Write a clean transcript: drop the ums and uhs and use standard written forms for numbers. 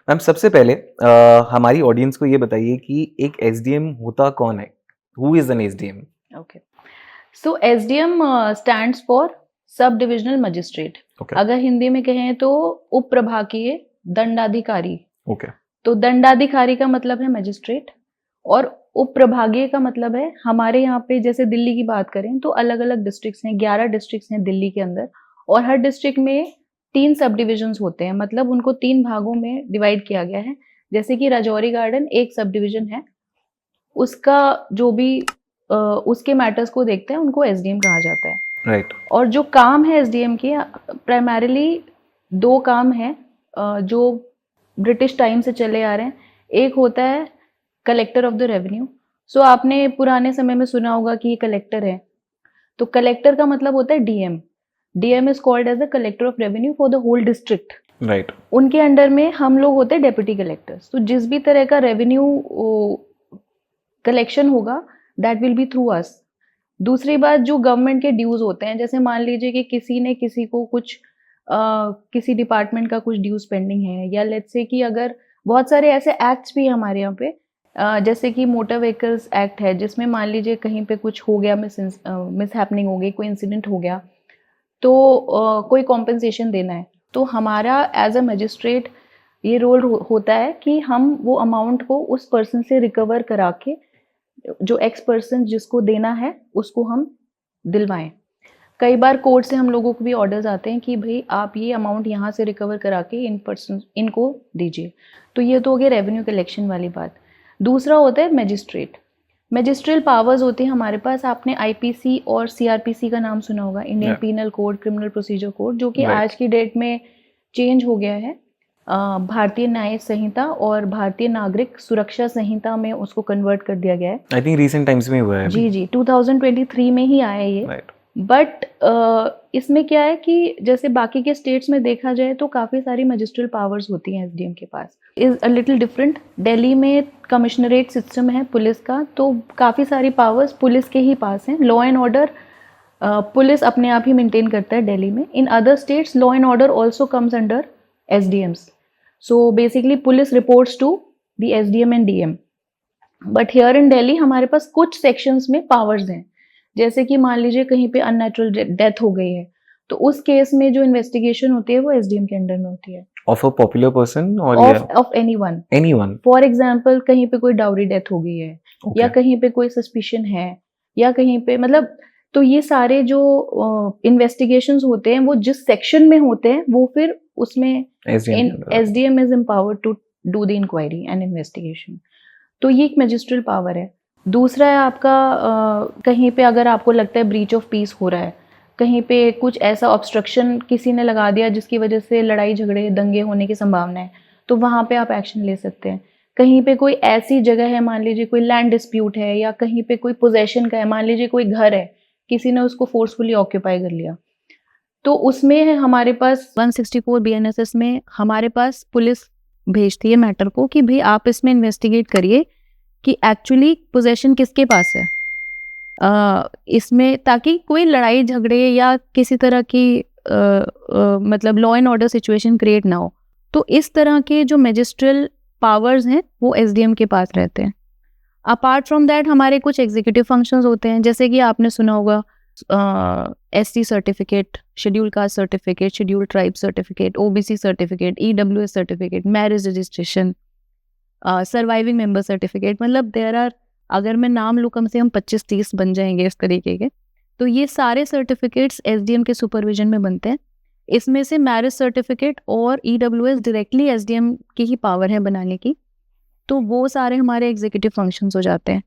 Ma'am सबसे पहले हमारी ऑडियंस को ये बताइए कि एक एसडीएम होता कौन है? Who is an SDM? Okay. So SDM stands for sub divisional magistrate. Okay अगर हिंदी में कहें तो उप प्रभागीय दंडाधिकारी। ओके तो दंडाधिकारी का मतलब है मजिस्ट्रेट और उप प्रभागीय का मतलब है, हमारे यहाँ पे जैसे दिल्ली की बात करें तो अलग अलग डिस्ट्रिक्ट्स हैं, 11 डिस्ट्रिक्ट्स हैं दिल्ली के अंदर, और हर डिस्ट्रिक्ट में 3 सब डिविजन्स होते हैं, मतलब उनको 3 भागों में डिवाइड किया गया है। जैसे कि राजौरी गार्डन एक सब डिविजन है, उसका जो भी उसके मैटर्स को देखते हैं उनको एसडीएम कहा जाता है। राइट और जो काम है एसडीएम के, प्राइमरीली 2 काम हैं जो ब्रिटिश टाइम से चले आ रहे हैं। एक होता है कलेक्टर ऑफ द रेवेन्यू। सो आपने पुराने समय में सुना होगा कि ये कलेक्टर है, तो कलेक्टर का मतलब होता है DM. DM is called as the collector of revenue for the whole district. Right उनके अंडर में हम लोग होते हैं डेप्यूटी कलेक्टर्स। तो जिस भी तरह का रेवेन्यू कलेक्शन होगा दैट विल बी थ्रू अस। दूसरी बात, जो गवर्नमेंट के ड्यूज होते हैं, जैसे मान लीजिए कि किसी ने किसी को कुछ किसी डिपार्टमेंट का कुछ ड्यूज पेंडिंग है, या लेट्स से कि अगर बहुत सारे ऐसे एक्ट्स भी हमारे यहाँ पे जैसे कि मोटर व्हीकल्स एक्ट है, जिसमें मान लीजिए कहीं पे कुछ हो गया, मिस हैपनिंग हो गई, कोई इंसिडेंट हो गया, तो कोई कॉम्पेंसेशन देना है, तो हमारा एज अ मजिस्ट्रेट ये रोल होता है कि हम वो अमाउंट को उस पर्सन से रिकवर करा के जो एक्स पर्सन जिसको देना है उसको हम दिलवाएं। कई बार कोर्ट से हम लोगों को भी ऑर्डर्स आते हैं कि भाई आप ये अमाउंट यहाँ से रिकवर करा के इन पर्सन इनको दीजिए। तो ये तो हो गया रेवेन्यू कलेक्शन वाली बात। दूसरा होता है मजिस्ट्रेट। मजिस्ट्रियल पावर्स होते हैं हमारे पास। आपने आईपीसी और सीआरपीसी का नाम सुना होगा, Indian penal code, criminal procedure code, जो कि आज की डेट में चेंज हो गया है। भारतीय न्याय संहिता और भारतीय नागरिक सुरक्षा संहिता में उसको कन्वर्ट कर दिया गया है। आई थिंक रीसेंट टाइम्स में हुआ है। जी जी, 2023 में ही आया ये। राइट बट इसमें क्या है कि जैसे बाकी के स्टेट्स में देखा जाए तो काफ़ी सारी मजिस्ट्रियल पावर्स होती हैं एसडीएम के पास। Is a little different. Delhi में कमिश्नरेट सिस्टम है पुलिस का, तो काफ़ी सारी पावर्स पुलिस के ही पास हैं। लॉ एंड ऑर्डर पुलिस अपने आप ही मेंटेन करता है दिल्ली में। In other states law and order also comes under SDMs. So basically police reports to the SDM and DM. But here in Delhi हमारे पास कुछ सेक्शंस में पावर्स हैं। जैसे कि मान लीजिए कहीं पे अननेचुरल डेथ हो गई है, तो उस केस में जो इन्वेस्टिगेशन होती है वो एसडीएम के अंडर में होती है। ऑफ अ पॉपुलर पर्सन और of anyone. Anyone. For example कहीं पे कोई डाउरी डेथ हो गई है, या कहीं पे कोई सस्पिशन है, या कहीं पे मतलब, तो ये सारे जो इन्वेस्टिगेशंस होते हैं वो जिस सेक्शन में होते हैं वो फिर उसमें SDM is empowered to do the inquiry and investigation. तो ये एक मैजिस्ट्रियल पावर है। दूसरा है आपका कहीं पे अगर आपको लगता है ब्रीच ऑफ पीस हो रहा है, कहीं पे कुछ ऐसा ऑब्स्ट्रक्शन किसी ने लगा दिया जिसकी वजह से लड़ाई झगड़े दंगे होने की संभावना है, तो वहाँ पे आप एक्शन ले सकते हैं। कहीं पे कोई ऐसी जगह है, मान लीजिए कोई लैंड डिस्प्यूट है, या कहीं पे कोई पोजेशन का है, मान लीजिए कोई घर है, किसी ने उसको फोर्सफुली ऑक्यूपाई कर लिया, तो उसमें है हमारे पास 164 बीएनएसएस में हमारे पास पुलिस भेजती है मैटर को कि भाई आप इसमें इन्वेस्टिगेट करिए कि एक्चुअली पोजेशन किसके पास है इसमें, ताकि कोई लड़ाई झगड़े या किसी तरह की मतलब law and order situation create ना हो। तो इस तरह के जो मैजिस्ट्रियल पावर्स हैं वो एसडीएम के पास रहते हैं। अपार्ट फ्रॉम दैट हमारे कुछ एग्जीक्यूटिव फंक्शंस होते हैं, जैसे कि आपने सुना होगा ST certificate, schedule caste certificate, schedule tribe certificate, OBC certificate, EWS certificate, marriage registration, surviving member certificate, मतलब देयर आर, अगर मैं नाम लूँ कम से कम 25-30 बन जाएंगे इस तरीके के। तो ये सारे सर्टिफिकेट्स एसडीएम के सुपरविजन में बनते हैं। इसमें से मैरिज सर्टिफिकेट और ईडब्ल्यूएस डायरेक्टली एसडीएम की ही पावर है बनाने की, तो वो सारे हमारे एग्जीक्यूटिव फंक्शंस हो जाते हैं।